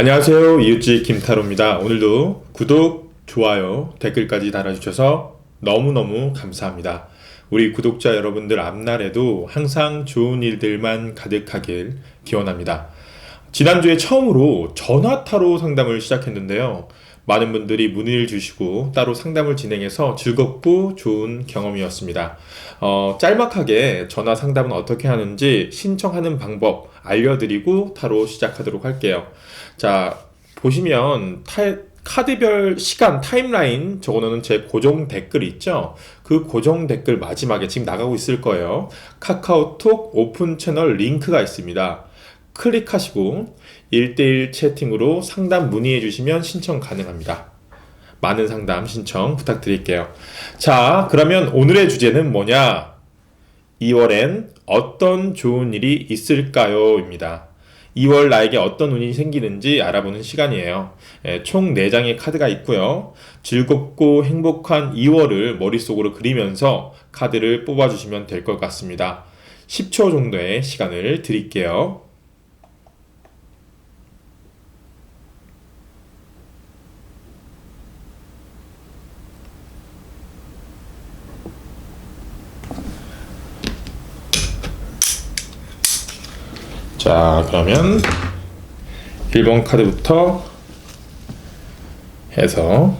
안녕하세요. 이웃집 김타로입니다. 오늘도 구독, 좋아요, 댓글까지 달아주셔서 너무너무 감사합니다. 우리 구독자 여러분들 앞날에도 항상 좋은 일들만 가득하길 기원합니다. 지난주에 처음으로 전화 타로 상담을 시작했는데요. 많은 분들이 문의를 주시고 따로 상담을 진행해서 즐겁고 좋은 경험이었습니다. 짤막하게 전화 상담은 어떻게 하는지 신청하는 방법 알려드리고 타로 시작하도록 할게요. 자, 보시면 카드별 시간 타임라인 적어놓은 제 고정 댓글 있죠? 그 고정 댓글 마지막에 지금 나가고 있을 거예요. 카카오톡 오픈 채널 링크가 있습니다. 클릭하시고 1대1 채팅으로 상담 문의해 주시면 신청 가능합니다. 많은 상담 신청 부탁드릴게요. 자, 그러면 오늘의 주제는 뭐냐? 2월엔 어떤 좋은 일이 있을까요? 입니다. 2월 나에게 어떤 운이 생기는지 알아보는 시간이에요. 총 4장의 카드가 있고요. 즐겁고 행복한 2월을 머릿속으로 그리면서 카드를 뽑아주시면 될 것 같습니다. 10초 정도의 시간을 드릴게요. 자, 그러면 1번 카드부터 해서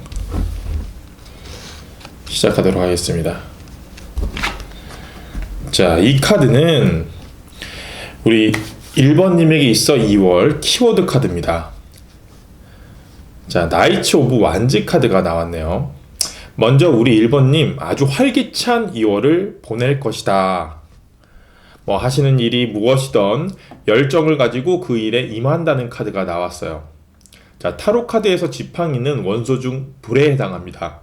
시작하도록 하겠습니다. 자, 이 카드는 우리 1번님에게 있어 2월 키워드 카드입니다. 자, 나이츠 오브 완즈 카드가 나왔네요. 먼저 우리 1번님 아주 활기찬 2월을 보낼 것이다. 하시는 일이 무엇이든 열정을 가지고 그 일에 임한다는 카드가 나왔어요. 자, 타로 카드에서 지팡이는 원소 중 불에 해당합니다.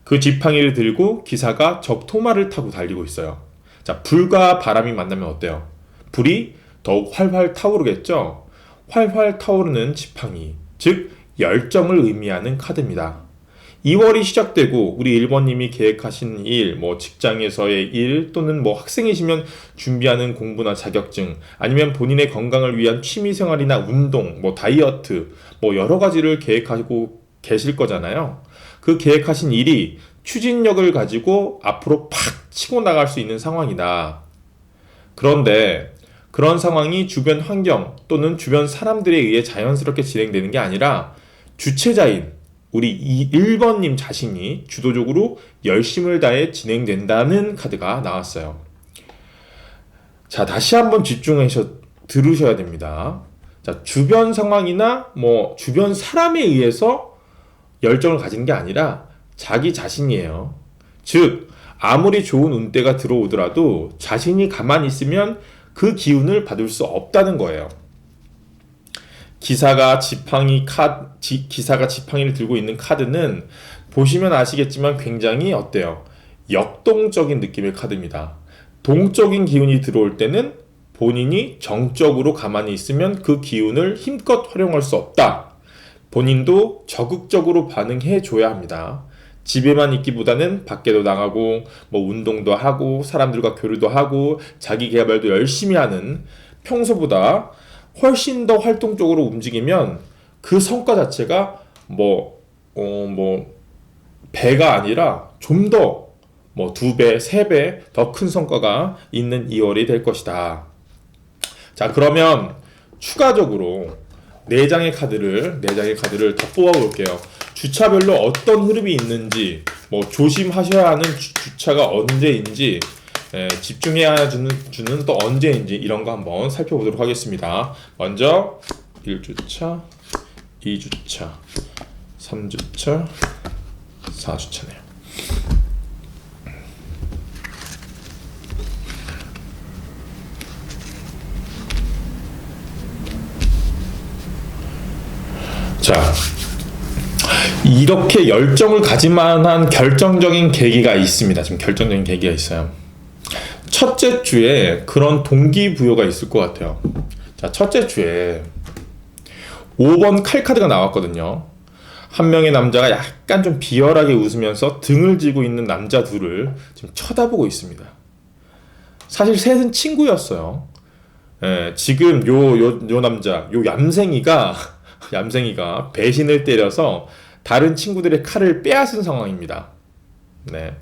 그 지팡이를 들고 기사가 적토마를 타고 달리고 있어요. 자, 불과 바람이 만나면 어때요? 불이 더욱 활활 타오르겠죠? 활활 타오르는 지팡이, 즉 열정을 의미하는 카드입니다. 2월이 시작되고 우리 1번님이 계획하신 일, 직장에서의 일 또는 학생이시면 준비하는 공부나 자격증 아니면 본인의 건강을 위한 취미생활이나 운동, 다이어트 여러 가지를 계획하고 계실 거잖아요. 그 계획하신 일이 추진력을 가지고 앞으로 팍 치고 나갈 수 있는 상황이다. 그런데 그런 상황이 주변 환경 또는 주변 사람들에 의해 자연스럽게 진행되는 게 아니라 주체자인 우리 1번님 자신이 주도적으로 열심을 다해 진행된다는 카드가 나왔어요. 자, 다시 한번 집중해서 들으셔야 됩니다. 자, 주변 상황이나 주변 사람에 의해서 열정을 가진 게 아니라 자기 자신이에요. 즉, 아무리 좋은 운대가 들어오더라도 자신이 가만히 있으면 그 기운을 받을 수 없다는 거예요. 기사가 지팡이를 들고 있는 카드는 보시면 아시겠지만 굉장히 어때요? 역동적인 느낌의 카드입니다. 동적인 기운이 들어올 때는 본인이 정적으로 가만히 있으면 그 기운을 힘껏 활용할 수 없다. 본인도 적극적으로 반응해 줘야 합니다. 집에만 있기보다는 밖에도 나가고 운동도 하고 사람들과 교류도 하고 자기 개발도 열심히 하는 평소보다 훨씬 더 활동적으로 움직이면 그 성과 자체가 배가 아니라 좀 더 2배, 3배 더 큰 성과가 있는 2월이 될 것이다. 자, 그러면 추가적으로 4장의 카드를 더 뽑아 볼게요. 주차별로 어떤 흐름이 있는지, 조심하셔야 하는 주차가 언제인지, 집중해야 주는 또 언제인지 이런 거 한번 살펴보도록 하겠습니다. 먼저 1주차, 2주차, 3주차, 4주차네요. 자, 이렇게 열정을 가질 만한 결정적인 계기가 있습니다. 지금 결정적인 계기가 있어요. 첫째 주에 그런 동기부여가 있을 것 같아요. 자, 첫째 주에 5번 칼카드가 나왔거든요. 한 명의 남자가 약간 좀 비열하게 웃으면서 등을 쥐고 있는 남자 둘을 지금 쳐다보고 있습니다. 사실 셋은 친구였어요. 지금 요 남자, 요 얌생이가 얌생이가 배신을 때려서 다른 친구들의 칼을 빼앗은 상황입니다. 네.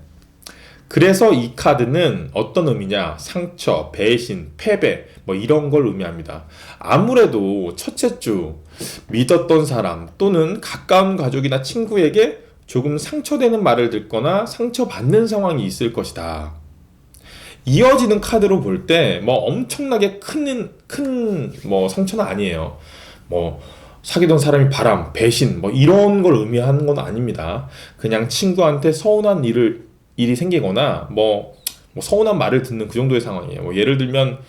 그래서 이 카드는 어떤 의미냐? 상처, 배신, 패배, 뭐 이런 걸 의미합니다. 아무래도 첫째 주 믿었던 사람 또는 가까운 가족이나 친구에게 조금 상처되는 말을 듣거나 상처받는 상황이 있을 것이다. 이어지는 카드로 볼 때 뭐 엄청나게 큰 뭐 상처는 아니에요. 뭐 사귀던 사람이 바람, 배신 뭐 이런 걸 의미하는 건 아닙니다. 그냥 친구한테 서운한 일이 생기거나 뭐 서운한 말을 듣는 그 정도의 상황이에요. 뭐 예를 들면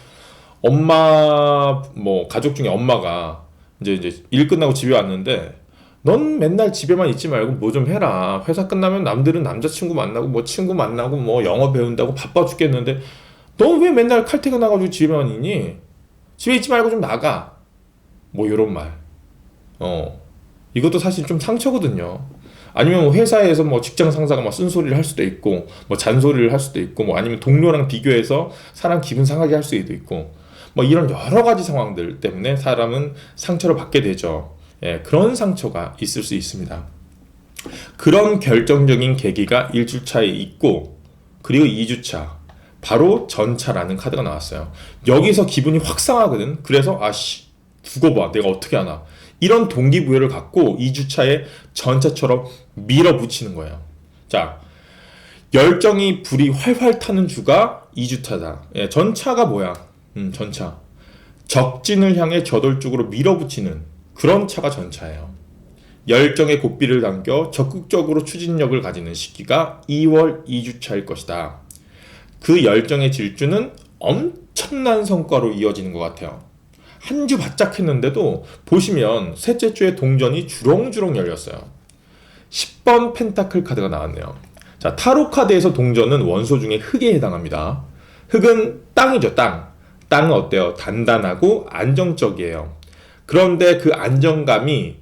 엄마 뭐 가족 중에 엄마가 이제 일 끝나고 집에 왔는데 넌 맨날 집에만 있지 말고 뭐 좀 해라. 회사 끝나면 남들은 남자친구 만나고 뭐 친구 만나고 뭐 영어 배운다고 바빠 죽겠는데 넌 왜 맨날 칼퇴근해가지고 집에만 있니? 집에 있지 말고 좀 나가. 뭐 이런 말. 이것도 사실 좀 상처거든요. 아니면 뭐 회사에서 뭐 직장 상사가 막 쓴소리를 할 수도 있고, 뭐 잔소리를 할 수도 있고, 뭐 아니면 동료랑 비교해서 사람 기분 상하게 할 수도 있고, 뭐 이런 여러 가지 상황들 때문에 사람은 상처를 받게 되죠. 예, 그런 상처가 있을 수 있습니다. 그런 결정적인 계기가 1주차에 있고, 그리고 2주차, 바로 전차라는 카드가 나왔어요. 여기서 기분이 확 상하거든. 그래서 두고 봐, 내가 어떻게 하나. 이런 동기부여를 갖고 2주차에 전차처럼 밀어붙이는 거예요. 자, 열정이 불이 활활 타는 주가 2주차다. 예, 전차가 뭐야? 전차. 적진을 향해 저돌적으로 밀어붙이는 그런 차가 전차예요. 열정의 고삐를 당겨 적극적으로 추진력을 가지는 시기가 2월 2주차일 것이다. 그 열정의 질주는 엄청난 성과로 이어지는 것 같아요. 한 주 바짝 했는데도 보시면 셋째 주에 동전이 주렁주렁 열렸어요. 10번 펜타클 카드가 나왔네요. 자, 타로 카드에서 동전은 원소 중에 흙에 해당합니다. 흙은 땅이죠, 땅. 땅은 어때요? 단단하고 안정적이에요. 그런데 그 안정감이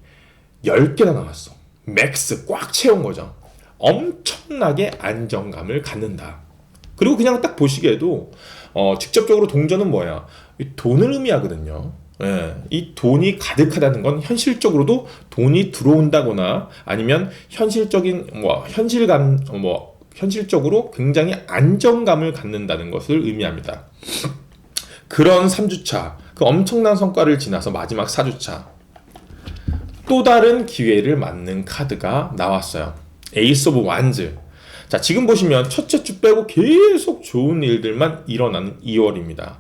10개나 나왔어. 맥스 꽉 채운 거죠. 엄청나게 안정감을 갖는다. 그리고 그냥 딱 보시기에도 직접적으로 동전은 뭐야? 돈을 의미하거든요. 예, 이 돈이 가득하다는 건 현실적으로도 돈이 들어온다거나 아니면 현실적인 현실적으로 굉장히 안정감을 갖는다는 것을 의미합니다. 그런 3주차, 그 엄청난 성과를 지나서 마지막 4주차, 또 다른 기회를 맞는 카드가 나왔어요. 에이스 오브 완즈. 자, 지금 보시면 첫째 주 빼고 계속 좋은 일들만 일어나는 2월입니다.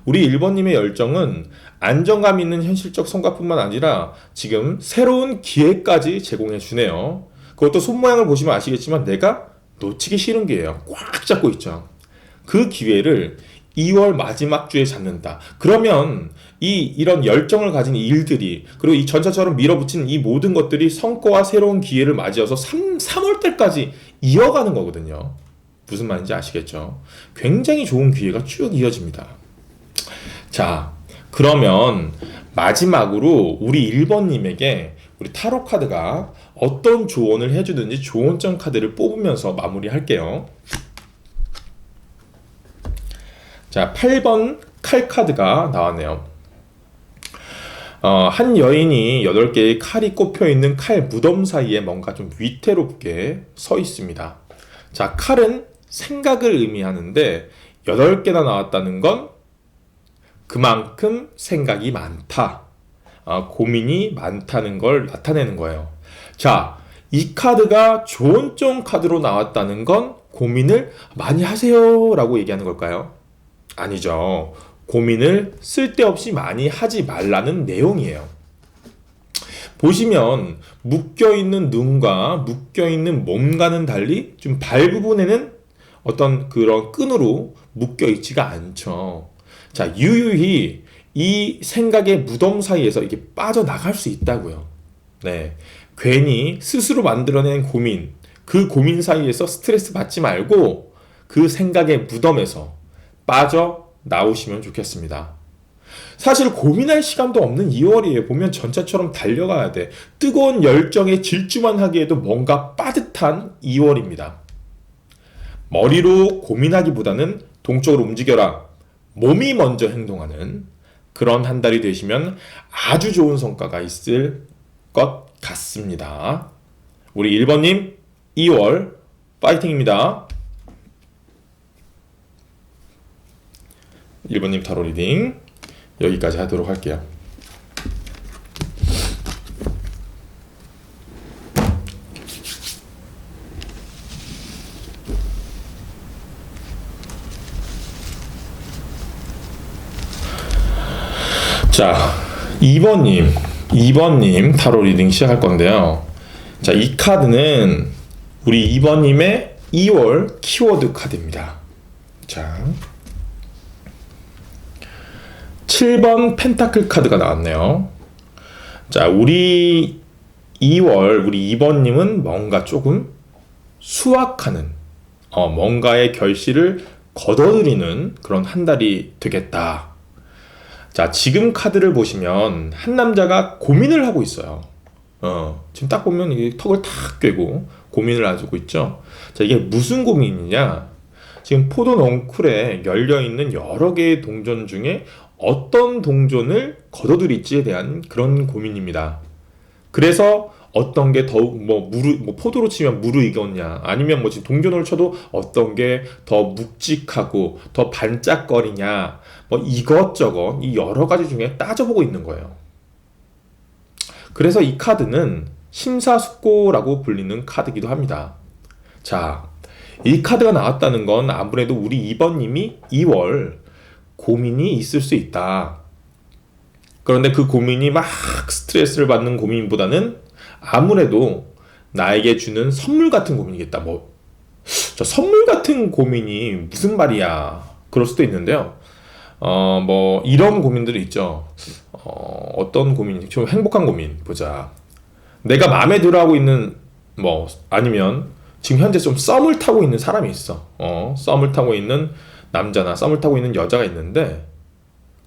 우리 1번님의 열정은 안정감 있는 현실적 성과뿐만 아니라 지금 새로운 기회까지 제공해 주네요. 그것도 손모양을 보시면 아시겠지만 내가 놓치기 싫은 기회예요. 꽉 잡고 있죠. 그 기회를 2월 마지막 주에 잡는다. 그러면 이런 열정을 가진 일들이, 그리고 이 전차처럼 밀어붙이는 이 모든 것들이 성과와 새로운 기회를 맞이어서 3월 때까지 이어가는 거거든요. 무슨 말인지 아시겠죠? 굉장히 좋은 기회가 쭉 이어집니다. 자, 그러면 마지막으로 우리 1번님에게 우리 타로 카드가 어떤 조언을 해주든지 조언점 카드를 뽑으면서 마무리할게요. 자, 8번 칼 카드가 나왔네요. 한 여인이 8개의 칼이 꼽혀있는 칼 무덤 사이에 뭔가 좀 위태롭게 서 있습니다. 자, 칼은 생각을 의미하는데 8개나 나왔다는 건 그만큼 생각이 많다. 고민이 많다는 걸 나타내는 거예요. 자, 이 카드가 조언점 카드로 나왔다는 건 고민을 많이 하세요 라고 얘기하는 걸까요? 아니죠. 고민을 쓸데없이 많이 하지 말라는 내용이에요. 보시면 묶여있는 눈과 묶여있는 몸과는 달리 좀 발 부분에는 어떤 그런 끈으로 묶여있지가 않죠. 자, 유유히 이 생각의 무덤 사이에서 이게 빠져나갈 수 있다고요. 네. 괜히 스스로 만들어낸 고민, 그 고민 사이에서 스트레스 받지 말고 그 생각의 무덤에서 빠져나오시면 좋겠습니다. 사실 고민할 시간도 없는 2월이에요. 보면 전차처럼 달려가야 돼. 뜨거운 열정에 질주만 하기에도 뭔가 빠듯한 2월입니다. 머리로 고민하기보다는 동적으로 움직여라. 몸이 먼저 행동하는 그런 한 달이 되시면 아주 좋은 성과가 있을 것 같습니다. 우리 1번님 2월 파이팅입니다. 1번님 타로 리딩 여기까지 하도록 할게요. 자, 2번님 타로 리딩 시작할 건데요. 자, 이 카드는 우리 2번님의 2월 키워드 카드입니다. 자, 7번 펜타클 카드가 나왔네요. 자, 우리 2번님은 뭔가 조금 수확하는, 뭔가의 결실을 거둬들이는 그런 한 달이 되겠다. 자, 지금 카드를 보시면 한 남자가 고민을 하고 있어요. 지금 딱 보면 이게 턱을 탁 꿰고 고민을 하고 있죠. 자, 이게 무슨 고민이냐? 지금 포도 넝쿨에 열려있는 여러 개의 동전 중에 어떤 동전을 거둬들일지에 대한 그런 고민입니다. 그래서 어떤 게 더욱 포도로 치면 무르익었냐, 아니면 지금 동전을 쳐도 어떤 게 더 묵직하고 더 반짝거리냐, 이것저것 이 여러 가지 중에 따져보고 있는 거예요. 그래서 이 카드는 심사숙고라고 불리는 카드이기도 합니다. 자, 이 카드가 나왔다는 건 아무래도 우리 2번님이 2월 고민이 있을 수 있다. 그런데 그 고민이 막 스트레스를 받는 고민보다는 아무래도 나에게 주는 선물 같은 고민이겠다. 저 선물 같은 고민이 무슨 말이야. 그럴 수도 있는데요. 이런 고민들이 있죠. 어떤 고민, 좀 행복한 고민 보자. 내가 마음에 들어 하고 있는, 아니면 지금 현재 좀 썸을 타고 있는 사람이 있어. 썸을 타고 있는 남자나 썸을 타고 있는 여자가 있는데,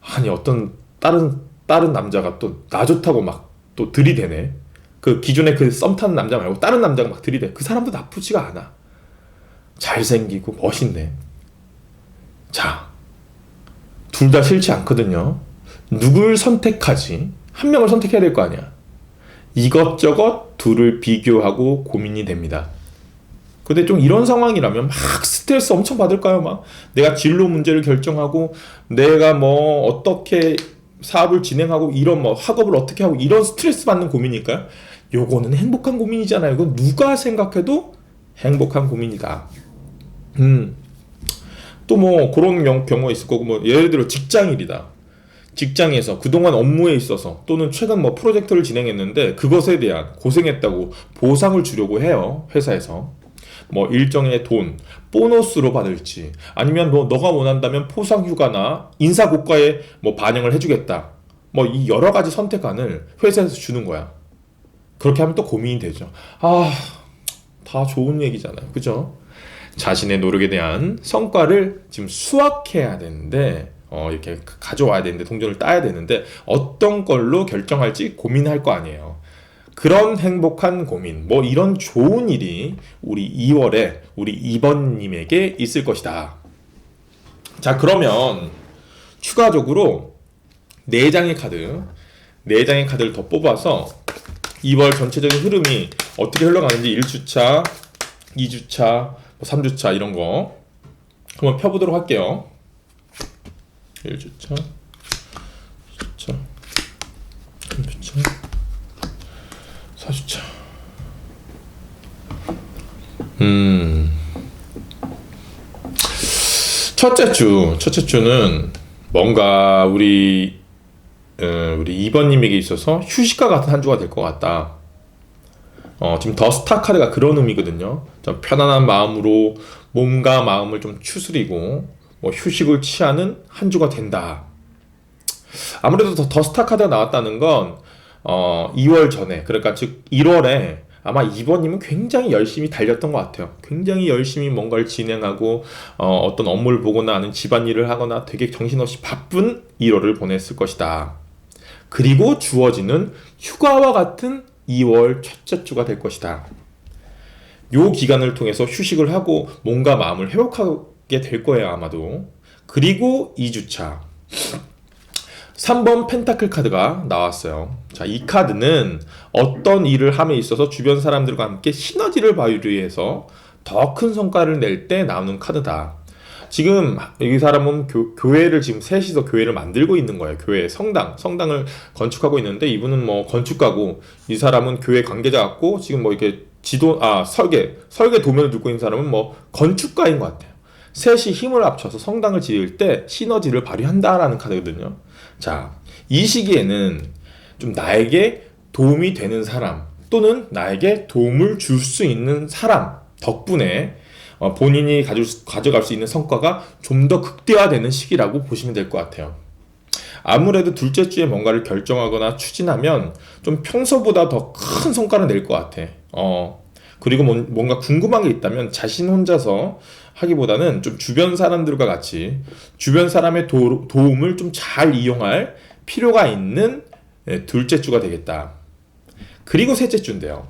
아니, 어떤 다른 남자가 또 나 좋다고 막 또 들이대네. 그 기존에 그 썸 타는 남자 말고 다른 남자가 막 들이대. 그 사람도 나쁘지가 않아. 잘생기고 멋있네. 자, 둘 다 싫지 않거든요. 누굴 선택하지? 한 명을 선택해야 될 거 아니야. 이것저것 둘을 비교하고 고민이 됩니다. 근데 좀 이런 상황이라면 막 스트레스 엄청 받을까요? 막 내가 진로 문제를 결정하고 내가 어떻게 사업을 진행하고 이런 학업을 어떻게 하고 이런 스트레스 받는 고민일까요? 요거는 행복한 고민이잖아요. 이거 누가 생각해도 행복한 고민이다. 또 그런 경우가 있을 거고, 예를 들어 직장일이다. 직장에서 그동안 업무에 있어서 또는 최근 프로젝트를 진행했는데 그것에 대한 고생했다고 보상을 주려고 해요. 회사에서. 일정의 돈, 보너스로 받을지, 아니면 너가 원한다면 포상휴가나 인사고과에 반영을 해주겠다. 이 여러 가지 선택안을 회사에서 주는 거야. 그렇게 하면 또 고민이 되죠. 다 좋은 얘기잖아요. 그죠? 자신의 노력에 대한 성과를 지금 수확해야 되는데, 이렇게 가져와야 되는데, 동전을 따야 되는데, 어떤 걸로 결정할지 고민할 거 아니에요. 그런 행복한 고민, 이런 좋은 일이 우리 2월에 우리 2번님에게 있을 것이다. 자, 그러면 추가적으로 4장의 카드를 더 뽑아서 2월 전체적인 흐름이 어떻게 흘러가는지 1주차, 2주차, 3주차 이런 거 한번 펴보도록 할게요. 1주차, 2주차, 3주차, 4주차. 첫째 주는 뭔가 우리 2번님에게 있어서 휴식과 같은 한 주가 될 것 같다. 지금 더 스타 카드가 그런 의미거든요. 좀 편안한 마음으로 몸과 마음을 좀 추스리고 휴식을 취하는 한 주가 된다. 아무래도 더 스타 카드가 나왔다는 건 2월 전에, 그러니까 즉 1월에 아마 2번님은 굉장히 열심히 달렸던 것 같아요. 굉장히 열심히 뭔가를 진행하고 어떤 업무를 보거나 아니면 집안일을 하거나 되게 정신없이 바쁜 1월을 보냈을 것이다. 그리고 주어지는 휴가와 같은 2월 첫째 주가 될 것이다. 요 기간을 통해서 휴식을 하고 몸과 마음을 회복하게 될 거예요, 아마도. 그리고 2주차. 3번 펜타클 카드가 나왔어요. 자, 이 카드는 어떤 일을 함에 있어서 주변 사람들과 함께 시너지를 발휘해서 더 큰 성과를 낼 때 나오는 카드다. 지금 이 사람은 교회를 지금 셋이서 교회를 만들고 있는 거예요. 교회 성당을 건축하고 있는데 이분은 뭐 건축가고 이 사람은 교회 관계자 같고 지금 뭐 이렇게 설계 도면을 들고 있는 사람은 뭐 건축가인 것 같아요. 셋이 힘을 합쳐서 성당을 지을 때 시너지를 발휘한다라는 카드거든요. 자, 이 시기에는 좀 나에게 도움이 되는 사람 또는 나에게 도움을 줄 수 있는 사람 덕분에 본인이 가져갈 수 있는 성과가 좀 더 극대화되는 시기라고 보시면 될 것 같아요. 아무래도 둘째 주에 뭔가를 결정하거나 추진하면 좀 평소보다 더 큰 성과를 낼 것 같아. 그리고 뭔가 궁금한 게 있다면 자신 혼자서 하기보다는 좀 주변 사람들과 같이 주변 사람의 도움을 좀 잘 이용할 필요가 있는 둘째 주가 되겠다. 그리고 셋째 주인데요.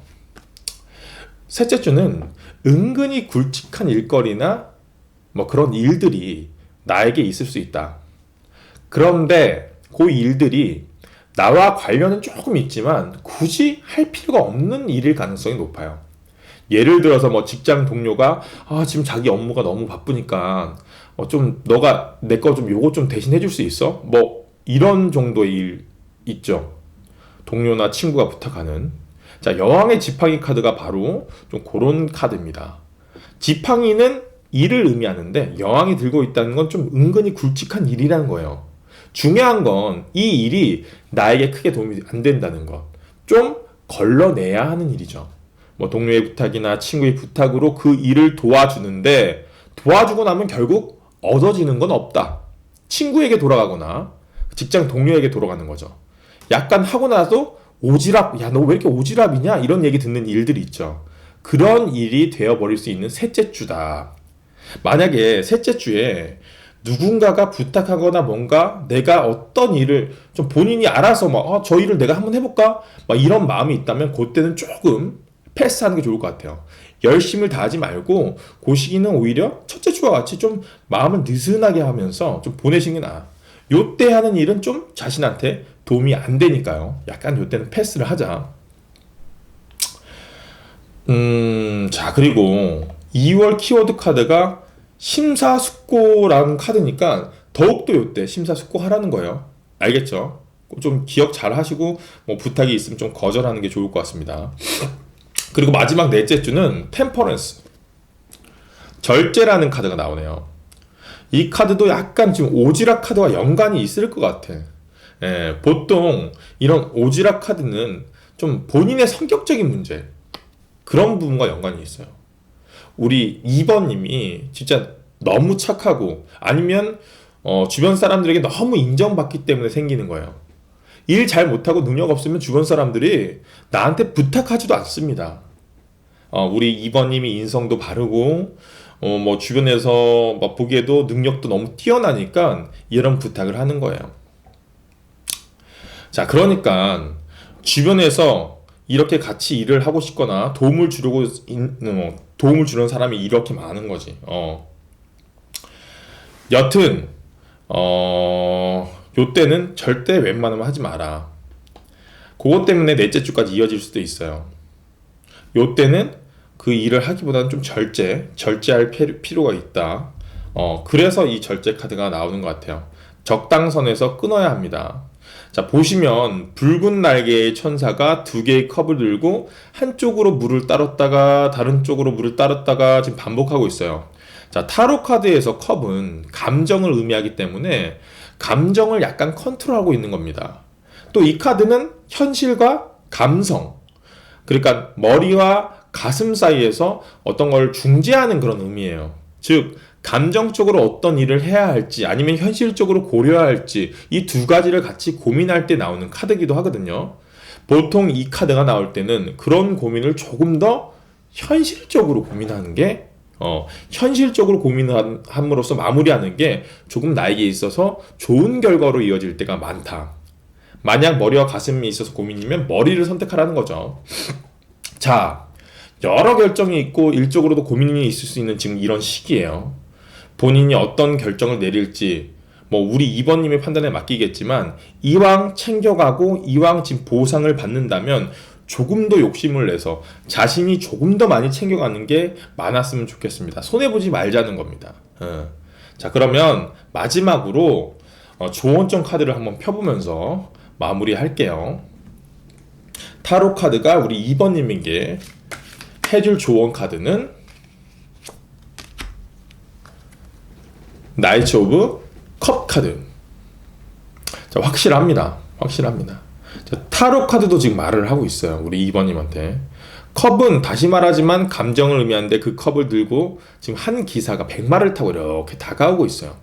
셋째 주는 은근히 굵직한 일거리나 뭐 그런 일들이 나에게 있을 수 있다. 그런데 그 일들이 나와 관련은 조금 있지만 굳이 할 필요가 없는 일일 가능성이 높아요. 예를 들어서 뭐 직장 동료가 지금 자기 업무가 너무 바쁘니까 좀 너가 내 거 좀 요거 좀 대신 해줄 수 있어? 뭐 이런 정도의 일 있죠. 동료나 친구가 부탁하는. 자, 여왕의 지팡이 카드가 바로 좀 그런 카드입니다. 지팡이는 일을 의미하는데 여왕이 들고 있다는 건 좀 은근히 굵직한 일이라는 거예요. 중요한 건 이 일이 나에게 크게 도움이 안 된다는 것. 좀 걸러내야 하는 일이죠. 뭐 동료의 부탁이나 친구의 부탁으로 그 일을 도와주는데 도와주고 나면 결국 얻어지는 건 없다. 친구에게 돌아가거나 직장 동료에게 돌아가는 거죠. 약간 하고 나서 오지랖, 야, 너 왜 이렇게 오지랖이냐? 이런 얘기 듣는 일들이 있죠. 그런 일이 되어버릴 수 있는 셋째 주다. 만약에 셋째 주에 누군가가 부탁하거나 뭔가 내가 어떤 일을 좀 본인이 알아서 막, 저 일을 내가 한번 해볼까? 막 이런 마음이 있다면 그때는 조금 패스하는 게 좋을 것 같아요. 열심을 다하지 말고 그 시기는 오히려 첫째 주와 같이 좀 마음을 느슨하게 하면서 좀 보내시는 게 나아. 요때 하는 일은 좀 자신한테 도움이 안 되니까요. 약간 요때는 패스를 하자. 자, 그리고 2월 키워드 카드가 심사숙고라는 카드니까 더욱더 요때 심사숙고하라는 거예요. 알겠죠? 좀 기억 잘 하시고 뭐 부탁이 있으면 좀 거절하는 게 좋을 것 같습니다. 그리고 마지막 넷째 주는 템퍼런스, 절제라는 카드가 나오네요. 이 카드도 약간 지금 오지랖 카드와 연관이 있을 것 같아. 보통 이런 오지랖 카드는 좀 본인의 성격적인 문제, 그런 부분과 연관이 있어요. 우리 2번님이 진짜 너무 착하고 아니면 주변 사람들에게 너무 인정받기 때문에 생기는 거예요. 일 잘 못하고 능력 없으면 주변 사람들이 나한테 부탁하지도 않습니다. 우리 2번님이 인성도 바르고 뭐 주변에서 막 보기에도 능력도 너무 뛰어나니까 이런 부탁을 하는 거예요. 자, 그러니까 주변에서 이렇게 같이 일을 하고 싶거나 도움을 주는 사람이 이렇게 많은 거지. 여튼 요때는 절대 웬만하면 하지 마라. 그것 때문에 넷째 주까지 이어질 수도 있어요. 요때는 그 일을 하기보다는 좀 절제할 필요가 있다. 그래서 이 절제 카드가 나오는 것 같아요. 적당선에서 끊어야 합니다. 자, 보시면 붉은 날개의 천사가 두 개의 컵을 들고 한쪽으로 물을 따랐다가 다른 쪽으로 물을 따랐다가 지금 반복하고 있어요. 자, 타로 카드에서 컵은 감정을 의미하기 때문에 감정을 약간 컨트롤하고 있는 겁니다. 또 이 카드는 현실과 감성, 그러니까 머리와 가슴 사이에서 어떤 걸 중재하는 그런 의미예요. 즉, 감정적으로 어떤 일을 해야 할지 아니면 현실적으로 고려해야 할지 이 두 가지를 같이 고민할 때 나오는 카드이기도 하거든요. 보통 이 카드가 나올 때는 그런 고민을 조금 더 현실적으로 고민하는 게 현실적으로 고민함으로써 마무리하는 게 조금 나에게 있어서 좋은 결과로 이어질 때가 많다. 만약 머리와 가슴이 있어서 고민이면 머리를 선택하라는 거죠. 자, 여러 결정이 있고 일적으로도 고민이 있을 수 있는 지금 이런 시기예요. 본인이 어떤 결정을 내릴지 뭐 우리 2번님의 판단에 맡기겠지만 이왕 챙겨가고 이왕 지금 보상을 받는다면 조금 더 욕심을 내서 자신이 조금 더 많이 챙겨가는 게 많았으면 좋겠습니다. 손해보지 말자는 겁니다. 자, 그러면 마지막으로 조언점 카드를 한번 펴보면서 마무리할게요. 타로 카드가 우리 2번님에게 해줄 조언 카드는 나이츠 오브 컵 카드. 자, 확실합니다. 자, 타로 카드도 지금 말을 하고 있어요. 우리 2번님한테. 컵은 다시 말하지만 감정을 의미하는데 그 컵을 들고 지금 한 기사가 백마를 타고 이렇게 다가오고 있어요.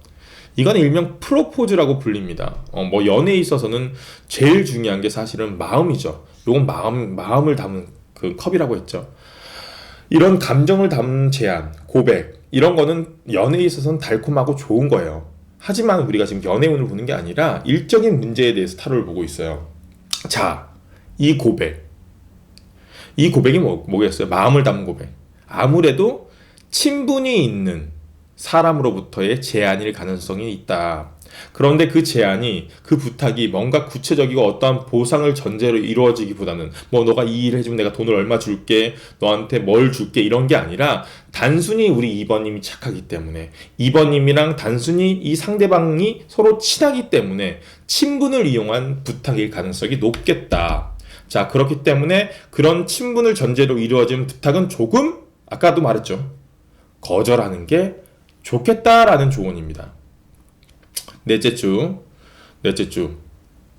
이건 일명 프로포즈라고 불립니다. 뭐 연애에 있어서는 제일 중요한 게 사실은 마음이죠. 요건 마음을 담은 그 컵이라고 했죠. 이런 감정을 담은 제안, 고백, 이런 거는 연애에 있어서는 달콤하고 좋은 거예요. 하지만 우리가 지금 연애운을 보는 게 아니라 일적인 문제에 대해서 타로를 보고 있어요. 자, 이 고백이 뭐겠어요? 마음을 담은 고백. 아무래도 친분이 있는 사람으로부터의 제안일 가능성이 있다. 그런데 그 제안이, 그 부탁이 뭔가 구체적이고 어떠한 보상을 전제로 이루어지기보다는 뭐 너가 이 일을 해주면 내가 돈을 얼마 줄게, 너한테 뭘 줄게, 이런 게 아니라 단순히 우리 2번님이 착하기 때문에, 2번님이랑 단순히 이 상대방이 서로 친하기 때문에 친분을 이용한 부탁일 가능성이 높겠다. 자, 그렇기 때문에 그런 친분을 전제로 이루어진 부탁은 조금, 아까도 말했죠, 거절하는 게 좋겠다라는 조언입니다. 넷째 주,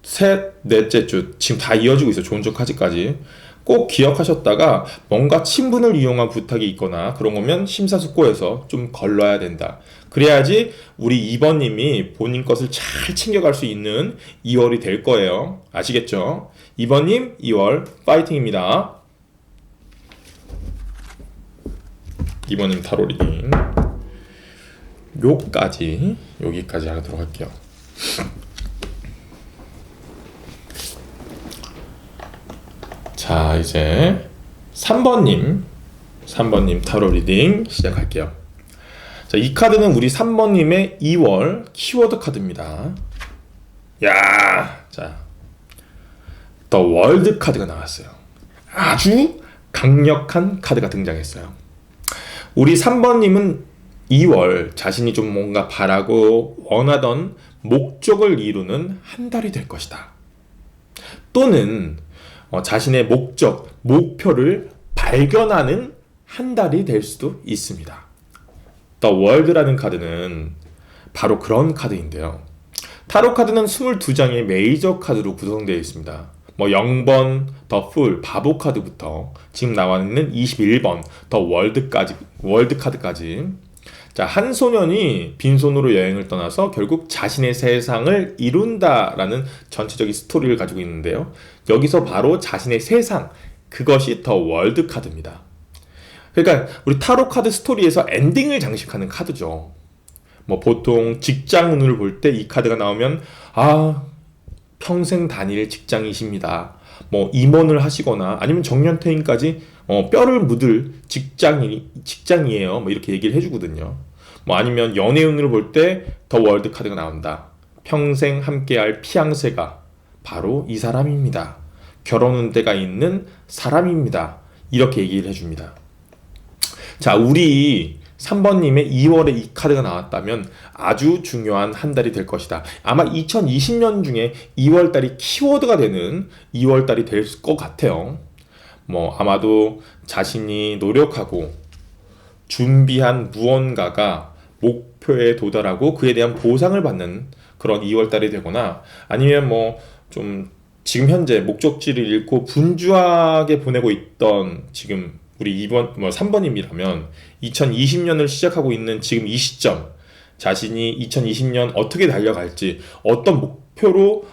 셋, 넷째 주 지금 다 이어지고 있어요. 좋은 쪽까지까지 꼭 기억하셨다가 뭔가 친분을 이용한 부탁이 있거나 그런 거면 심사숙고해서 좀 걸러야 된다. 그래야지 우리 2번님이 본인 것을 잘 챙겨갈 수 있는 2월이 될 거예요. 아시겠죠? 2번님 2월 파이팅입니다. 2번님 타로 리딩 여기까지 하도록 할게요. 자, 이제 3번님 타로 리딩 시작할게요. 자, 이 카드는 우리 3번님의 2월 키워드 카드입니다. 야, 자, 더 월드 카드가 나왔어요. 아주 강력한 카드가 등장했어요. 우리 3번님은 2월 자신이 좀 뭔가 바라고 원하던 목적을 이루는 한 달이 될 것이다. 또는 자신의 목표를 발견하는 한 달이 될 수도 있습니다. The World라는 카드는 바로 그런 카드인데요. 타로 카드는 22장의 메이저 카드로 구성되어 있습니다. 뭐 0번, 더 풀, 바보 카드부터 지금 나와 있는 21번, 더 월드 카드까지. 자, 한 소년이 빈손으로 여행을 떠나서 결국 자신의 세상을 이룬다라는 전체적인 스토리를 가지고 있는데요. 여기서 바로 자신의 세상, 그것이 더 월드 카드입니다. 그러니까 우리 타로 카드 스토리에서 엔딩을 장식하는 카드죠. 뭐 보통 직장운을 볼 때 이 카드가 나오면 평생 다닐 직장이십니다. 뭐 임원을 하시거나 아니면 정년퇴임까지 뼈를 묻을 직장이에요. 뭐 이렇게 얘기를 해주거든요. 뭐 아니면 연애운을 볼 때 더 월드 카드가 나온다. 평생 함께할 피앙세가 바로 이 사람입니다. 결혼 운대가 있는 사람입니다. 이렇게 얘기를 해줍니다. 자, 우리 3번님의 2월에 이 카드가 나왔다면 아주 중요한 한 달이 될 것이다. 아마 2020년 중에 2월달이 키워드가 되는 2월달이 될 것 같아요. 뭐 아마도 자신이 노력하고 준비한 무언가가 목표에 도달하고 그에 대한 보상을 받는 그런 2월달이 되거나 아니면 뭐 좀 지금 현재 목적지를 잃고 분주하게 보내고 있던 지금 우리 3번님이라면 2020년을 시작하고 있는 지금 이 시점, 자신이 2020년 어떻게 달려갈지, 어떤 목표로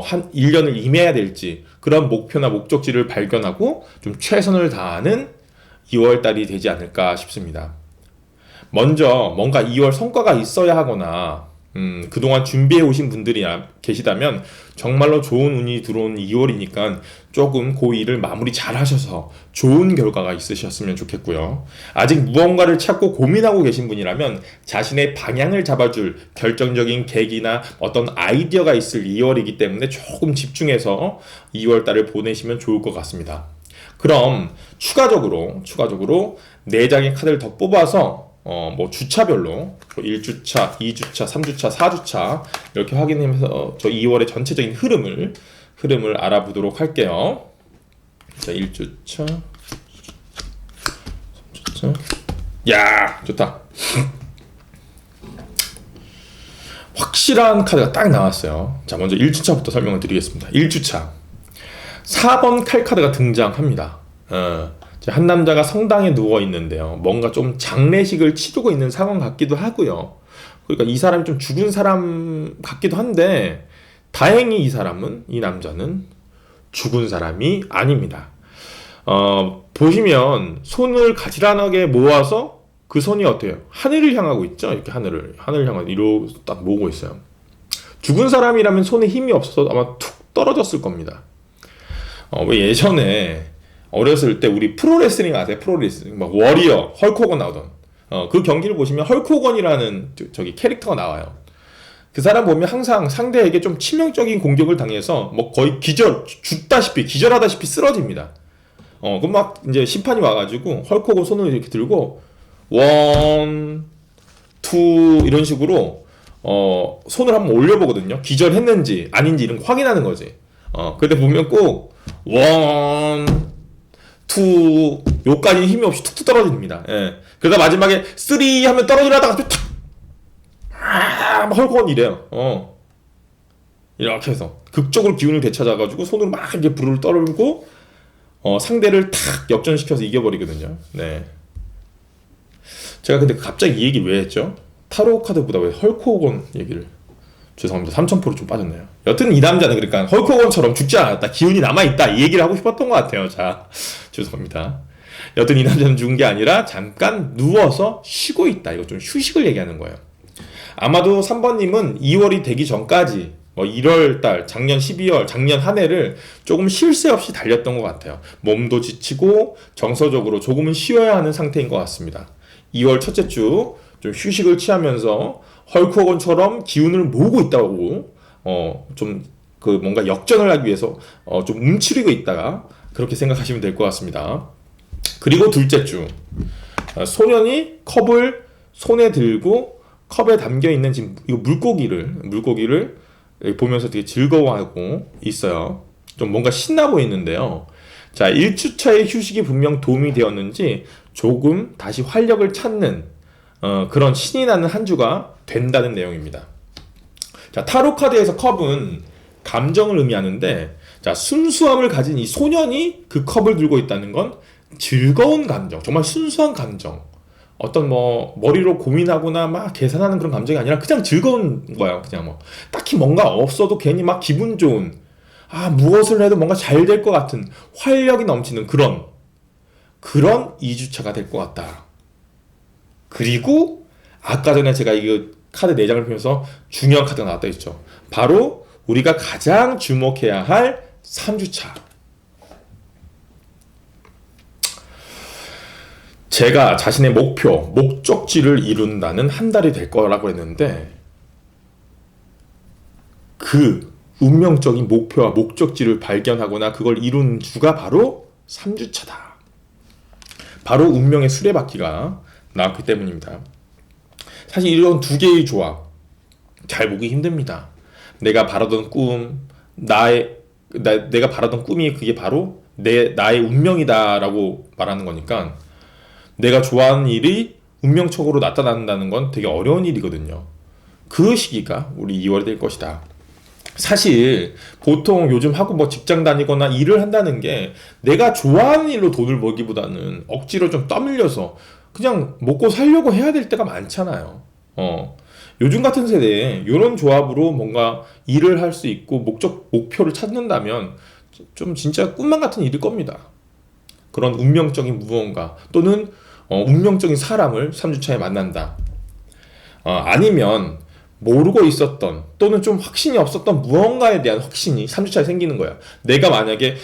한 1년을 임해야 될지, 그런 목표나 목적지를 발견하고 좀 최선을 다하는 2월달이 되지 않을까 싶습니다. 먼저 뭔가 2월 성과가 있어야 하거나 그동안 준비해 오신 분들이 계시다면 정말로 좋은 운이 들어온 2월이니까 조금 그 일을 마무리 잘 하셔서 좋은 결과가 있으셨으면 좋겠고요. 아직 무언가를 찾고 고민하고 계신 분이라면 자신의 방향을 잡아줄 결정적인 계기나 어떤 아이디어가 있을 2월이기 때문에 조금 집중해서 2월 달을 보내시면 좋을 것 같습니다. 그럼 추가적으로 4장의 카드를 더 뽑아서 뭐 주차별로 1주차, 2주차, 3주차, 4주차 이렇게 확인하면서 저 2월의 전체적인 흐름을 알아보도록 할게요. 자, 1주차, 3주차. 야, 좋다. 확실한 카드가 딱 나왔어요. 자, 먼저 1주차부터 설명을 드리겠습니다. 1주차. 4번 칼 카드가 등장합니다. 한 남자가 성당에 누워 있는데요. 뭔가 좀 장례식을 치르고 있는 상황 같기도 하고요. 그러니까 이 사람이 좀 죽은 사람 같기도 한데 다행히 이 남자는 죽은 사람이 아닙니다. 보시면 손을 가지런하게 모아서 그 손이 어때요? 하늘을 향하고 있죠. 이렇게 하늘을 향하고 이로 딱 모으고 있어요. 죽은 사람이라면 손에 힘이 없어서 아마 툭 떨어졌을 겁니다. 왜 예전에 어렸을 때 우리 프로레슬링 아세요? 프로레슬링 막 워리어 헐크 호건 나오던 그 경기를 보시면 헐크 호건이라는 저기 캐릭터가 나와요. 그 사람 보면 항상 상대에게 좀 치명적인 공격을 당해서 뭐 거의 기절하다시피 쓰러집니다. 그럼 막 이제 심판이 와가지고 헐크 호건 손을 이렇게 들고 원, 투 이런 식으로 손을 한번 올려보거든요. 기절했는지 아닌지 이런 거 확인하는 거지. 그때 보면 꼭 원, 투 요까지 힘이 없이 툭툭 떨어집니다. 예. 그러다 마지막에 쓰리 하면 떨어지려다가 탁 헐거운 이래요. 이렇게 해서 극적으로 기운을 되찾아가지고 손으로 막 이렇게 불을 떨고 상대를 탁 역전시켜서 이겨버리거든요. 네. 제가 근데 갑자기 이 얘기를 왜 했죠? 타로 카드보다 왜 헐크 호건 얘기를? 죄송합니다. 3000% 좀 빠졌네요. 여튼 이 남자는 그러니까 헐크 호건처럼 죽지 않았다. 기운이 남아있다. 이 얘기를 하고 싶었던 것 같아요. 자, 죄송합니다. 여튼 이 남자는 죽은 게 아니라 잠깐 누워서 쉬고 있다. 이거 좀 휴식을 얘기하는 거예요. 아마도 3번님은 2월이 되기 전까지 1월달, 작년 12월, 작년 한 해를 조금 쉴 새 없이 달렸던 것 같아요. 몸도 지치고 정서적으로 조금은 쉬어야 하는 상태인 것 같습니다. 2월 첫째 주 좀 휴식을 취하면서 헐크 호건처럼 기운을 모으고 있다고 좀 그 뭔가 역전을 하기 위해서 좀 움츠리고 있다가 그렇게 생각하시면 될 것 같습니다. 그리고 둘째 주 소년이 컵을 손에 들고 컵에 담겨 있는 지금 이거 물고기를 보면서 되게 즐거워하고 있어요. 좀 뭔가 신나 보이는데요. 자, 1주차의 휴식이 분명 도움이 되었는지 조금 다시 활력을 찾는 그런 신이 나는 한 주가 된다는 내용입니다. 자, 타로 카드에서 컵은 감정을 의미하는데, 자, 순수함을 가진 이 소년이 그 컵을 들고 있다는 건 즐거운 감정, 정말 순수한 감정. 어떤 머리로 고민하거나 막 계산하는 그런 감정이 아니라 그냥 즐거운 거야. 그냥 딱히 뭔가 없어도 괜히 막 기분 좋은, 무엇을 해도 뭔가 잘 될 것 같은 활력이 넘치는 그런 2주차가 될 것 같다. 그리고 아까 전에 제가 이 카드 4장을 보면서 중요한 카드가 나왔다 했죠. 바로 우리가 가장 주목해야 할 3주차. 제가 자신의 목적지를 이룬다는 한 달이 될 거라고 했는데 그 운명적인 목표와 목적지를 발견하거나 그걸 이룬 주가 바로 3주차다. 바로 운명의 수레바퀴가 나왔기 때문입니다. 사실 이런 두 개의 조합 잘 보기 힘듭니다. 내가 바라던 꿈, 내가 바라던 꿈이 그게 바로 나의 운명이다라고 말하는 거니까 내가 좋아하는 일이 운명적으로 나타난다는 건 되게 어려운 일이거든요. 그 시기가 우리 2월이 될 것이다. 사실 보통 요즘 하고 직장 다니거나 일을 한다는 게 내가 좋아하는 일로 돈을 벌기보다는 억지로 좀 떠밀려서 그냥 먹고 살려고 해야 될 때가 많잖아요. 요즘 같은 세대에 이런 조합으로 뭔가 일을 할 수 있고 목표를 찾는다면 좀 진짜 꿈만 같은 일일 겁니다. 그런 운명적인 무언가 또는 운명적인 사람을 3주차에 만난다. 아니면 모르고 있었던 또는 좀 확신이 없었던 무언가에 대한 확신이 3주차에 생기는 거야. 내가 만약에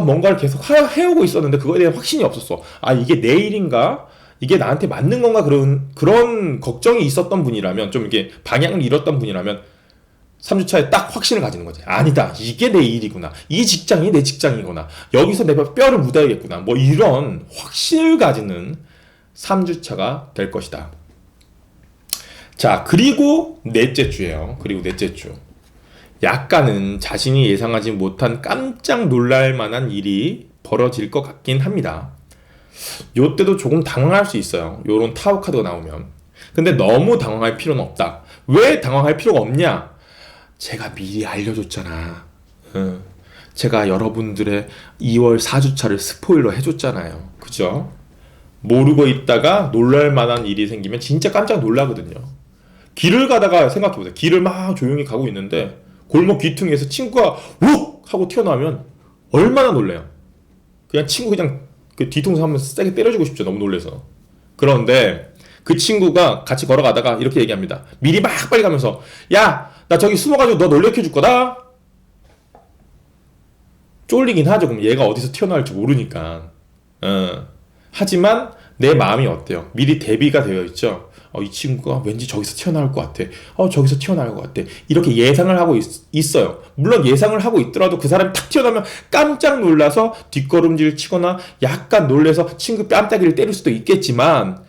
뭔가를 계속 해오고 있었는데 그거에 대한 확신이 없었어. 이게 내 일인가? 이게 나한테 맞는 건가? 그런 걱정이 있었던 분이라면, 좀 이게 방향을 잃었던 분이라면 3주차에 딱 확신을 가지는 거지. 아니다. 이게 내 일이구나. 이 직장이 내 직장이구나. 여기서 내 뼈를 묻어야겠구나. 뭐 이런 확신을 가지는 3주차가 될 것이다. 자, 그리고 넷째 주예요. 그리고 넷째 주. 약간은 자신이 예상하지 못한 깜짝 놀랄 만한 일이 벌어질 것 같긴 합니다. 요때도 조금 당황할 수 있어요. 요런 타워 카드가 나오면. 근데 너무 당황할 필요는 없다. 왜 당황할 필요가 없냐? 제가 미리 알려줬잖아. 제가 여러분들의 2월 4주차를 스포일러 해줬잖아요. 그죠? 모르고 있다가 놀랄 만한 일이 생기면 진짜 깜짝 놀라거든요. 길을 가다가 생각해보세요. 길을 막 조용히 가고 있는데 골목 귀퉁이에서 친구가 욱! 하고 튀어나오면 얼마나 놀래요. 그냥 친구 그냥 그 뒤통수 한번 세게 때려주고 싶죠. 너무 놀래서. 그런데 그 친구가 같이 걸어가다가 이렇게 얘기합니다. 미리 막 빨리 가면서 야! 나 저기 숨어가지고 너 놀래켜줄 거다? 쫄리긴 하죠. 그럼 얘가 어디서 튀어나올지 모르니까. 하지만 내 마음이 어때요? 미리 대비가 되어 있죠. 이 친구가 왠지 저기서 튀어나올 것 같아. 저기서 튀어나올 것 같아. 이렇게 예상을 하고 있어요. 물론 예상을 하고 있더라도 그 사람이 탁 튀어나오면 깜짝 놀라서 뒷걸음질 치거나 약간 놀래서 친구 뺨따기를 때릴 수도 있겠지만,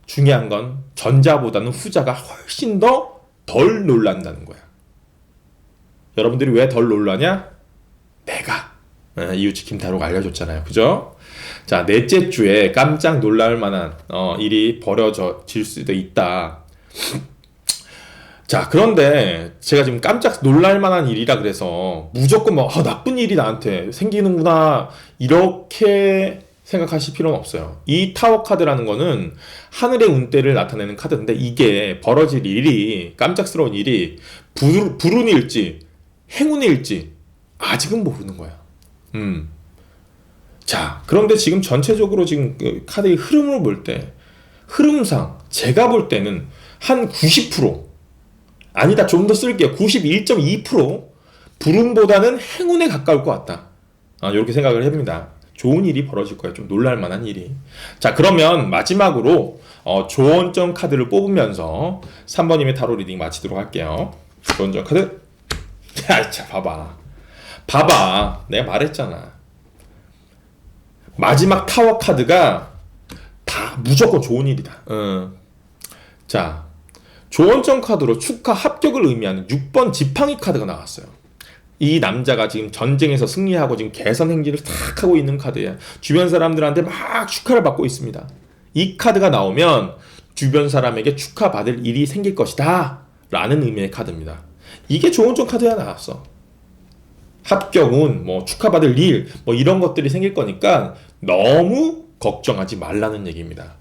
중요한 건 전자보다는 후자가 훨씬 더 덜 놀란다는 거야. 여러분들이 왜 덜 놀라냐? 내가 이웃집 김타로가 알려줬잖아요. 그죠? 자, 넷째 주에 깜짝 놀랄 만한 일이 벌어질 수도 있다. 자, 그런데 제가 지금 깜짝 놀랄 만한 일이라 그래서 무조건 나쁜 일이 나한테 생기는구나 이렇게 생각하실 필요는 없어요. 이 타워 카드라는 거는 하늘의 운대를 나타내는 카드인데, 이게 벌어질 일이, 깜짝스러운 일이 불운일지 행운일지 아직은 모르는 거야. 자, 그런데 지금 전체적으로 지금 그 카드의 흐름을 볼 때, 흐름상 제가 볼 때는 한 90%, 아니다, 좀 더 쓸게요. 91.2% 불운보다는 행운에 가까울 것 같다. 이렇게 생각을 해봅니다. 좋은 일이 벌어질 거예요. 좀 놀랄 만한 일이. 자, 그러면 마지막으로 조언점 카드를 뽑으면서 3번님의 타로 리딩 마치도록 할게요. 조언점 카드. 자, 봐봐. 내가 말했잖아. 마지막 타워 카드가 다 무조건 좋은 일이다. 자, 조언점 카드로 축하 합격을 의미하는 6번 지팡이 카드가 나왔어요. 이 남자가 지금 전쟁에서 승리하고 지금 개선 행진을 탁 하고 있는 카드예요. 주변 사람들한테 막 축하를 받고 있습니다. 이 카드가 나오면 주변 사람에게 축하받을 일이 생길 것이다 라는 의미의 카드입니다. 이게 조언점 카드가 나왔어. 합격운, 축하받을 일, 이런 것들이 생길 거니까 너무 걱정하지 말라는 얘기입니다.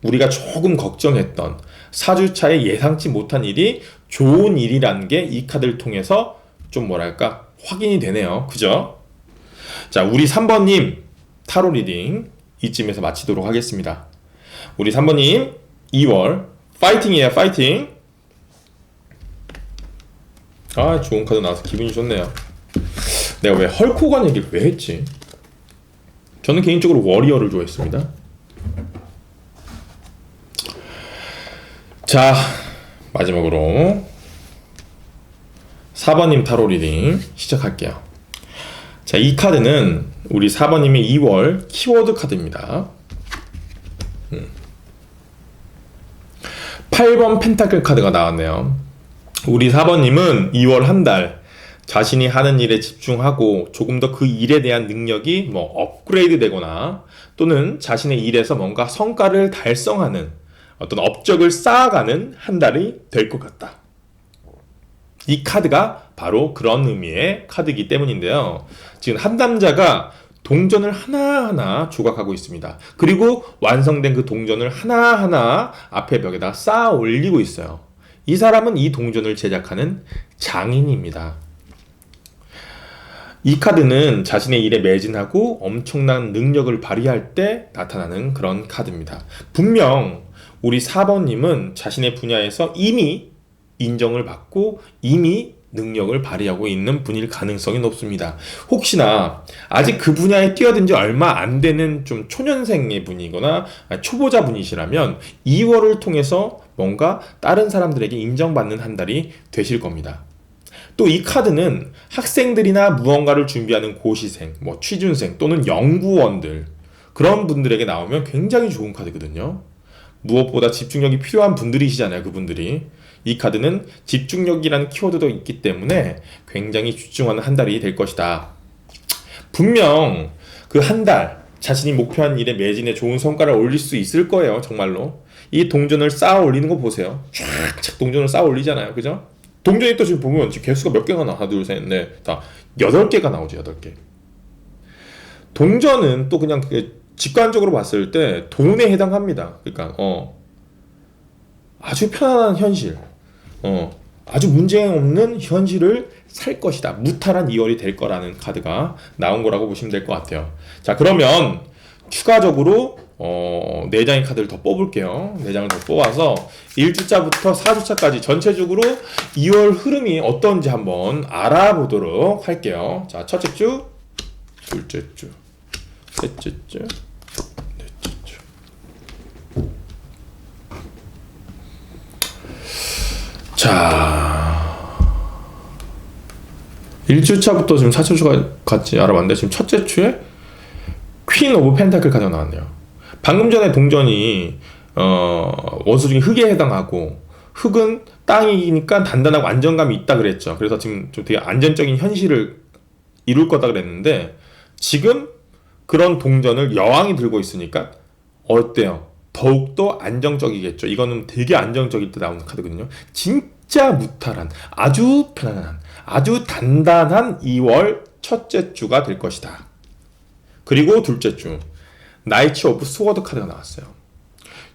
우리가 조금 걱정했던 4주차에 예상치 못한 일이 좋은 일이라는 게 이 카드를 통해서 좀 확인이 되네요. 그죠? 자, 우리 3번님 타로 리딩 이쯤에서 마치도록 하겠습니다. 우리 3번님 2월 파이팅이에요. 파이팅. 좋은 카드 나와서 기분이 좋네요. 내가 왜 헐크호간 얘기를 왜 했지? 저는 개인적으로 워리어를 좋아했습니다. 자, 마지막으로 4번님 타로 리딩 시작할게요. 자, 이 카드는 우리 4번님의 2월 키워드 카드입니다. 8번 펜타클 카드가 나왔네요. 우리 4번님은 2월 한 달 자신이 하는 일에 집중하고 조금 더 그 일에 대한 능력이 업그레이드 되거나 또는 자신의 일에서 뭔가 성과를 달성하는 어떤 업적을 쌓아가는 한 달이 될 것 같다. 이 카드가 바로 그런 의미의 카드이기 때문인데요. 지금 한 남자가 동전을 하나하나 조각하고 있습니다. 그리고 완성된 그 동전을 하나하나 앞에 벽에다 쌓아 올리고 있어요. 이 사람은 이 동전을 제작하는 장인입니다. 이 카드는 자신의 일에 매진하고 엄청난 능력을 발휘할 때 나타나는 그런 카드입니다. 분명 우리 4번님은 자신의 분야에서 이미 인정을 받고 이미 능력을 발휘하고 있는 분일 가능성이 높습니다. 혹시나 아직 그 분야에 뛰어든 지 얼마 안 되는 좀 초년생의 분이거나 초보자 분이시라면 2월을 통해서 뭔가 다른 사람들에게 인정받는 한 달이 되실 겁니다. 또 이 카드는 학생들이나 무언가를 준비하는 고시생, 뭐 취준생 또는 연구원들 그런 분들에게 나오면 굉장히 좋은 카드거든요. 무엇보다 집중력이 필요한 분들이시잖아요, 그분들이. 이 카드는 집중력이라는 키워드도 있기 때문에 굉장히 집중하는 한 달이 될 것이다. 분명 그 한 달 자신이 목표한 일에 매진에 좋은 성과를 올릴 수 있을 거예요, 정말로. 이 동전을 쌓아 올리는 거 보세요. 쫙쫙 동전을 쌓아 올리잖아요, 그죠? 동전이 또 지금 보면 지금 개수가 몇 개가 나와? 하나, 둘, 셋, 넷, 다 8개가 나오죠, 8개. 동전은 또 그냥 직관적으로 봤을 때 돈에 해당합니다. 그러니까 아주 편안한 현실, 아주 문제 없는 현실을 살 것이다. 무탈한 2월이 될 거라는 카드가 나온 거라고 보시면 될 것 같아요. 자, 그러면 추가적으로 4장의 카드를 더 뽑을게요. 4장을 더 뽑아서 1주차부터 4주차까지 전체적으로 2월 흐름이 어떤지 한번 알아보도록 할게요. 자, 첫째 주, 둘째 주, 셋째 주, 넷째 주. 자, 1주차부터 지금 4주차까지 알아봤는데 지금 첫째 주에 퀸 오브 펜타클 카드가 나왔네요. 방금 전에 동전이 원소 중에 흙에 해당하고 흙은 땅이니까 단단하고 안정감이 있다 그랬죠. 그래서 지금 좀 되게 안정적인 현실을 이룰 거다 그랬는데 지금 그런 동전을 여왕이 들고 있으니까 어때요? 더욱더 안정적이겠죠. 이거는 되게 안정적일 때 나오는 카드거든요. 진짜 무탈한, 아주 편안한, 아주 단단한 2월 첫째 주가 될 것이다. 그리고 둘째 주, 나이츠 오브 스워드 카드가 나왔어요.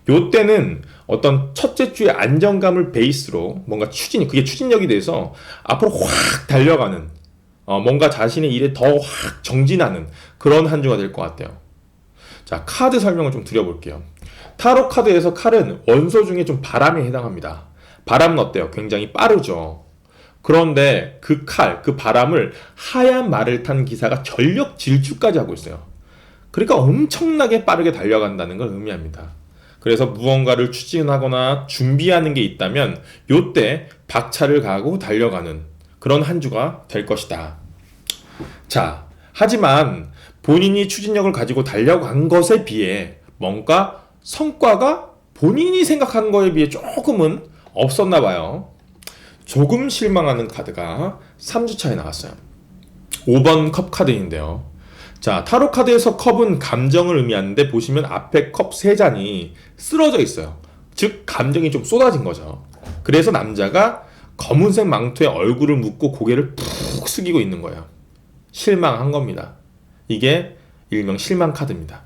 요때는 어떤 첫째 주의 안정감을 베이스로 뭔가 그게 추진력이 돼서 앞으로 확 달려가는, 뭔가 자신의 일에 더 확 정진하는 그런 한 주가 될 것 같아요. 자, 카드 설명을 좀 드려볼게요. 타로 카드에서 칼은 원소 중에 좀 바람에 해당합니다. 바람은 어때요? 굉장히 빠르죠. 그런데 그 바람을 하얀 말을 탄 기사가 전력 질주까지 하고 있어요. 그러니까 엄청나게 빠르게 달려간다는 걸 의미합니다. 그래서 무언가를 추진하거나 준비하는 게 있다면 요때 박차를 가하고 달려가는 그런 한 주가 될 것이다. 자, 하지만 본인이 추진력을 가지고 달려간 것에 비해 뭔가 성과가 본인이 생각한 거에 비해 조금은 없었나 봐요. 조금 실망하는 카드가 3주차에 나왔어요. 5번 컵 카드인데요. 자, 타로 카드에서 컵은 감정을 의미하는데 보시면 앞에 컵 3잔이 쓰러져 있어요. 즉 감정이 좀 쏟아진 거죠. 그래서 남자가 검은색 망토에 얼굴을 묻고 고개를 푹 숙이고 있는 거예요. 실망한 겁니다. 이게 일명 실망 카드입니다.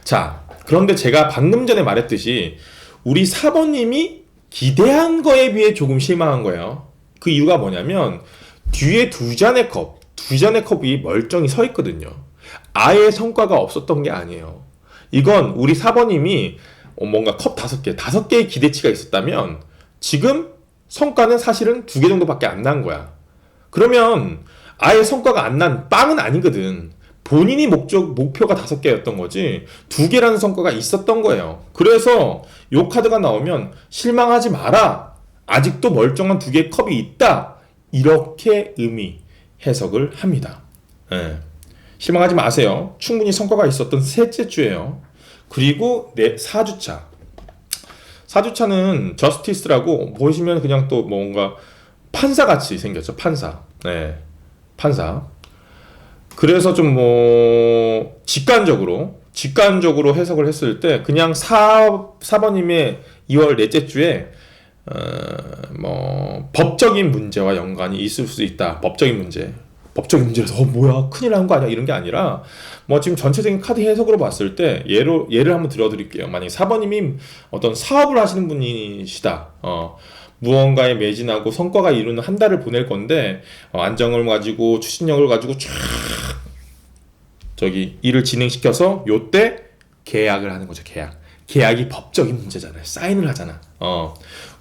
자, 그런데 제가 방금 전에 말했듯이 우리 4번님이 기대한 거에 비해 조금 실망한 거예요. 그 이유가 뭐냐면 뒤에 두 잔의 컵이 멀쩡히 서 있거든요. 아예 성과가 없었던 게 아니에요. 이건 우리 4번님이 뭔가 컵 5개의 기대치가 있었다면 지금 성과는 사실은 2개 정도밖에 안 난 거야. 그러면 아예 성과가 안 난 빵은 아니거든. 본인이 목표가 5개였던 거지 2개라는 성과가 있었던 거예요. 그래서 요 카드가 나오면 실망하지 마라. 아직도 멀쩡한 2개의 컵이 있다. 이렇게 해석을 합니다. 네. 실망하지 마세요. 충분히 성과가 있었던 셋째 주예요. 그리고 4주차. 4주차는 저스티스라고 보시면 그냥 또 뭔가 판사같이 생겼죠. 판사. 네. 판사. 그래서 좀 직관적으로 해석을 했을 때 그냥 4번님의 2월 넷째 주에 법적인 문제와 연관이 있을 수 있다. 법적인 문제라서 뭐야 큰일 난 거 아니야 이런 게 아니라 지금 전체적인 카드 해석으로 봤을 때 예를 한번 들어드릴게요. 만약에 4번님이 어떤 사업을 하시는 분이시다. 무언가에 매진하고 성과가 이루는 한 달을 보낼 건데 안정을 가지고 추진력을 가지고 쫙 일을 진행시켜서 요때 계약을 하는 거죠. 계약이 법적인 문제잖아요. 사인을 하잖아.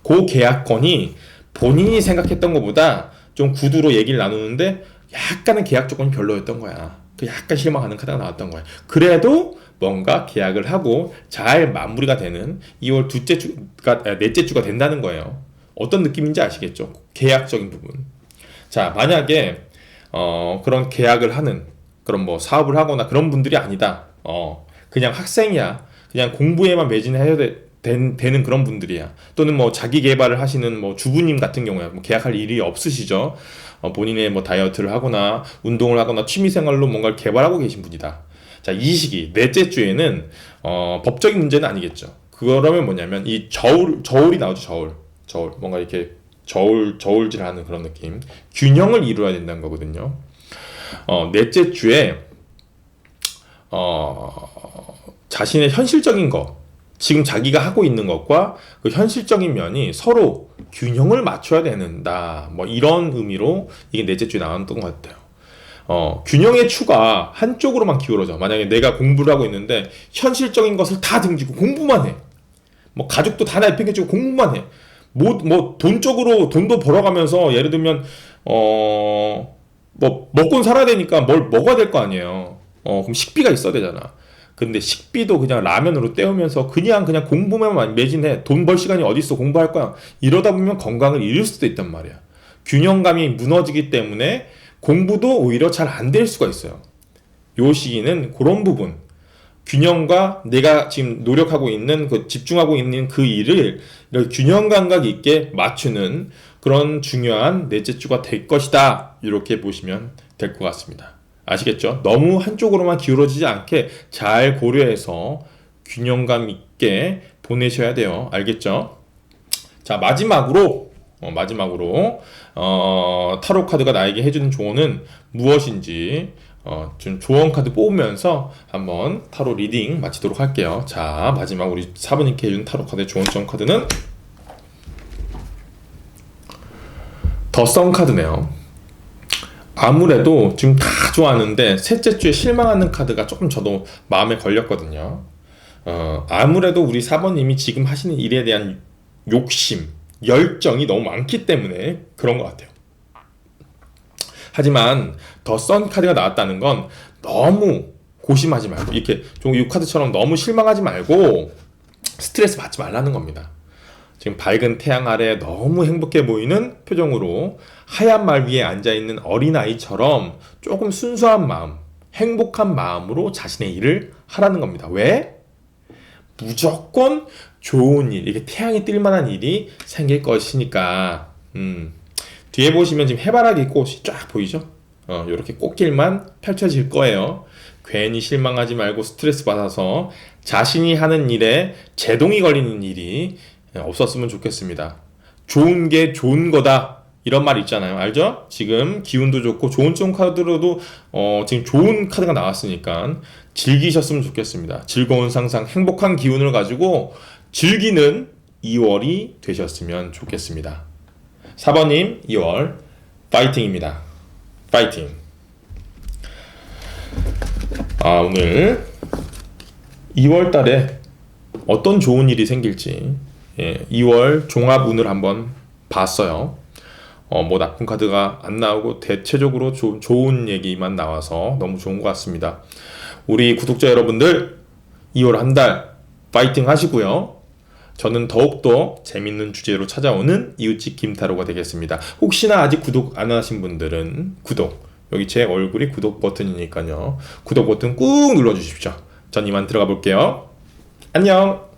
그 계약건이 본인이 생각했던 것보다 좀 구두로 얘기를 나누는데 약간은 계약 조건이 별로였던 거야. 그 약간 실망하는 카드가 나왔던 거야. 그래도 뭔가 계약을 하고 잘 마무리가 되는 2월 넷째 주가 된다는 거예요. 어떤 느낌인지 아시겠죠? 계약적인 부분. 자, 만약에 그런 계약을 하는 그런 뭐 사업을 하거나 그런 분들이 아니다. 그냥 학생이야. 그냥 공부에만 매진해야 되는 그런 분들이야. 또는 뭐 자기 개발을 하시는 뭐 주부님 같은 경우에 뭐 계약할 일이 없으시죠. 본인의 뭐 다이어트를 하거나 운동을 하거나 취미생활로 뭔가를 개발하고 계신 분이다. 자, 이 시기 넷째 주에는 법적인 문제는 아니겠죠. 그러면 뭐냐면 이 저울이 나오죠. 저울 뭔가 이렇게 저울질하는 그런 느낌. 균형을 이루어야 된다는 거거든요. 넷째 주에 자신의 현실적인 것, 지금 자기가 하고 있는 것과 그 현실적인 면이 서로 균형을 맞춰야 된다. 뭐 이런 의미로 이게 넷째 주에 나왔던 것 같아요. 균형의 추가 한쪽으로만 기울어져. 만약에 내가 공부를 하고 있는데 현실적인 것을 다 등지고 공부만 해. 뭐 가족도 다 내팽개치고 공부만 해. 뭐 돈적으로 돈도 벌어가면서 예를 들면 뭐 먹고는 살아야 되니까 뭘 먹어야 될 거 아니에요. 그럼 식비가 있어야 되잖아. 근데 식비도 그냥 라면으로 때우면서 그냥 공부만 매진해. 돈 벌 시간이 어디 있어. 공부할 거야. 이러다 보면 건강을 잃을 수도 있단 말이야. 균형감이 무너지기 때문에 공부도 오히려 잘 안 될 수가 있어요. 요 시기는 그런 부분, 균형과 내가 지금 노력하고 있는 집중하고 있는 그 일을 이렇게 균형 감각 있게 맞추는 그런 중요한 넷째 주가 될 것이다. 이렇게 보시면 될 것 같습니다. 아시겠죠? 너무 한쪽으로만 기울어지지 않게 잘 고려해서 균형감 있게 보내셔야 돼요. 알겠죠? 자, 마지막으로 타로 카드가 나에게 해주는 조언은 무엇인지 좀 조언 카드 뽑으면서 한번 타로 리딩 마치도록 할게요. 자, 마지막 우리 사부님께 해준 타로 카드의 조언 카드는 더 선 카드네요. 아무래도 지금 다 좋아하는데 셋째 주에 실망하는 카드가 조금 저도 마음에 걸렸거든요. 아무래도 우리 사번님이 지금 하시는 일에 대한 욕심, 열정이 너무 많기 때문에 그런 것 같아요. 하지만 더 선 카드가 나왔다는 건 너무 고심하지 말고 이렇게 좀 이 카드처럼 너무 실망하지 말고 스트레스 받지 말라는 겁니다. 지금 밝은 태양 아래 너무 행복해 보이는 표정으로 하얀 말 위에 앉아있는 어린아이처럼 조금 순수한 마음, 행복한 마음으로 자신의 일을 하라는 겁니다. 왜? 무조건 좋은 일, 이게 태양이 뜰 만한 일이 생길 것이니까. 뒤에 보시면 지금 해바라기 꽃이 쫙 보이죠? 이렇게 꽃길만 펼쳐질 거예요. 괜히 실망하지 말고 스트레스 받아서 자신이 하는 일에 제동이 걸리는 일이 없었으면 좋겠습니다. 좋은 게 좋은 거다. 이런 말 있잖아요. 알죠? 지금 기운도 좋고 좋은 카드로도 지금 좋은 카드가 나왔으니까 즐기셨으면 좋겠습니다. 즐거운 상상, 행복한 기운을 가지고 즐기는 2월이 되셨으면 좋겠습니다. 4번님 2월 파이팅입니다. 파이팅. 오늘 2월 달에 어떤 좋은 일이 생길지 2월 종합운을 한번 봤어요. 뭐 나쁜 카드가 안 나오고 대체적으로 좋은 얘기만 나와서 너무 좋은 것 같습니다. 우리 구독자 여러분들 2월 한 달 파이팅 하시고요. 저는 더욱더 재밌는 주제로 찾아오는 이웃집 김타로가 되겠습니다. 혹시나 아직 구독 안 하신 분들은 여기 제 얼굴이 구독 버튼이니까요. 구독 버튼 꾹 눌러주십시오. 전 이만 들어가 볼게요. 안녕.